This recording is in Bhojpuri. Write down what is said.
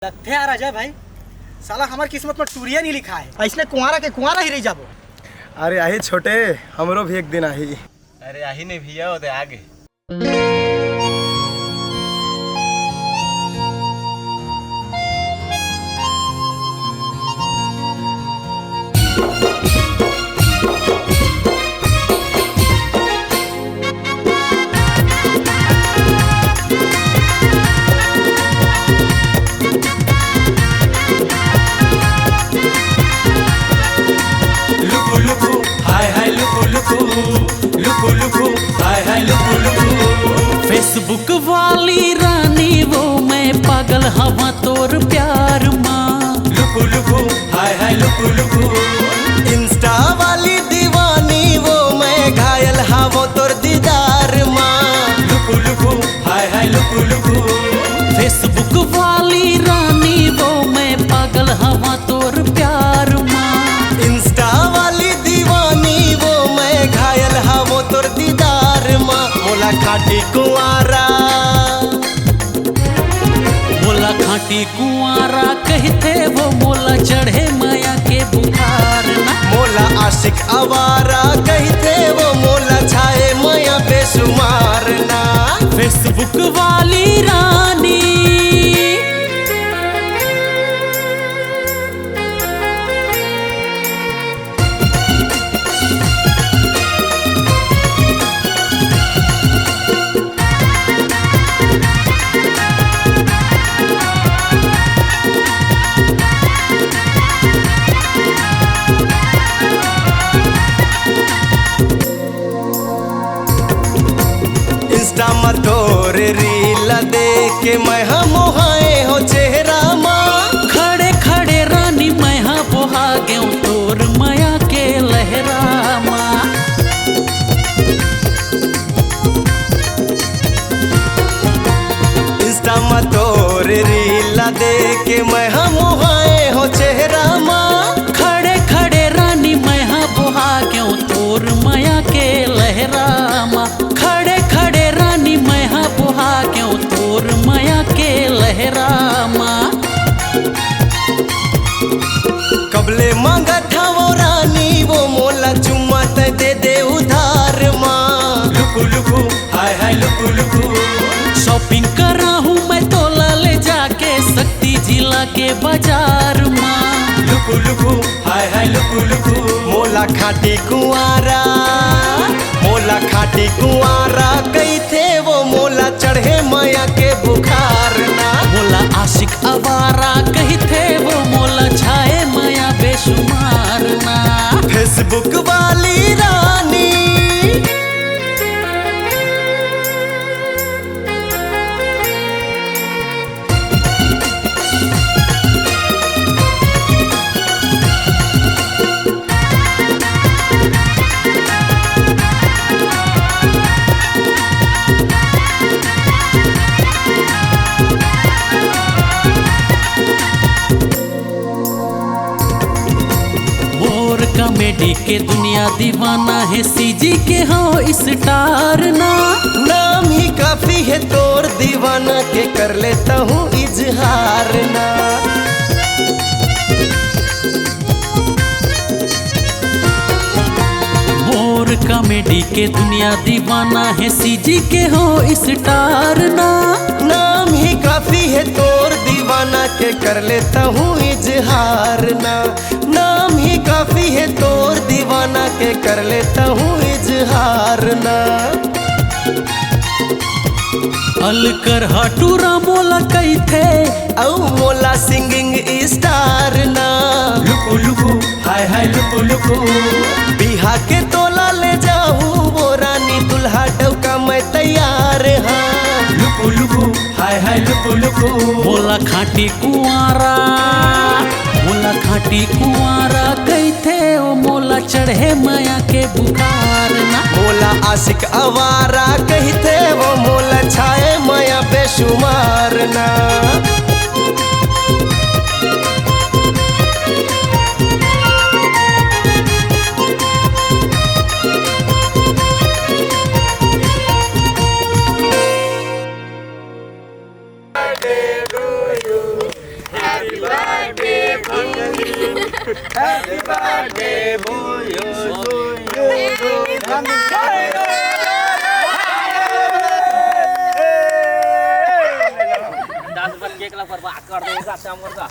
लगते यार अजय भाई, साला हमार किस्मत में टूरिया नहीं लिखा है। ऐसने कुंवारा के कुंवारा ही रह जाबो। अरे आही छोटे, हमरो भी एक दिन आही। अरे आही ने भैया ओदे आगे। फेसबुक वाली रानी वो मैं पागल हवा तोर प्यार माँ। लुकु लुकु हाय हाय लुकु लुकु। इंस्टा वाली दीवानी वो मैं घायल हवो तोर दीदार माँ। लुकु लुकु हाय हाय लुकु लुकु। फेसबुक वाली रानी वो मैं पागल हवा तोर प्यार माँ। इंस्टा वाली दीवानी वो मैं घायल हवो तोर दीदार माँ। मोला खाटी कुंवारा, मोला खाटी कुंवारा कहते वो मोला चढ़े माया के बुखार ना। मोला आशिक आवारा कहते वो मोला छाए माया बेसुमार ना। फेसबुक वाली रानी इंस्टा में तोर रीला देख के मैं हम हाए हो चेहरा माँ। खड़े खड़े रानी मैं हाँ बोहा गयो तोर माया के लहरा माँ। इंस्टा में तोर रीला देख के मैं हम हाए हो चेहरा माँ। खड़े खड़े रानी मैं हाँ बोहा गयो तोर माया के लहरा माँ। खड़े खड़े रानी मैं हाँ बोहा गयो तोर माया के लहरा माँ। कबले मांगा था वो रानी वो मोला चुम्मा दे दे उधार माँ। लुकु लुकु हाय हाय लुकु लुकु। शॉपिंग करा हूँ मैं तोला ले जाके शक्ति जिला के बाजार माँ। लुकु लुकु हाय हाय लुकु लुकु। मोला खाटी कुंवारा, मोला खाटी कुंवारा कहते वो मोला चढ़े माया के बुखार ना। मोला आशिक आवारा कहते वो मोला छाए माया बेशुमार ना। फेसबुक वाली रानी और कॉमेडी के दुनिया दीवाना है सीजी के हो स्टार ना। नाम ही काफी है तोर दीवाना के कर लेता हूँ इजहार ना। और कॉमेडी के दुनिया दीवाना है सीजी के हो स्टार ना। नाम ही काफी है तोर दीवाना के कर लेता हूँ इजहार ना। नाम ही काफी है तोर दीवाना के कर लेता हूँ इजहार ना। अलकर हटूरा मोला कहते औ मोला सिंगिंग स्टार ना। लुकु लुकु हाय हाय लुकु लुकु। बिहा के तोला ले जाऊँ वो रानी दुल्हा डौका मैं तैयार हाँ। लुकु लुकु हाय हाय लुकु लुकु। मोला खाटी कुंवारा, मोला खाटी कुंवारा कहते ओ मोला चढ़े माया के बुखार ना। मोला आशिक आवारा कहते वो मोला छाए माया बेशुमार ना। हैप्पी बर्थडे भूयो केक ला बर्बाद कर देगा शाम का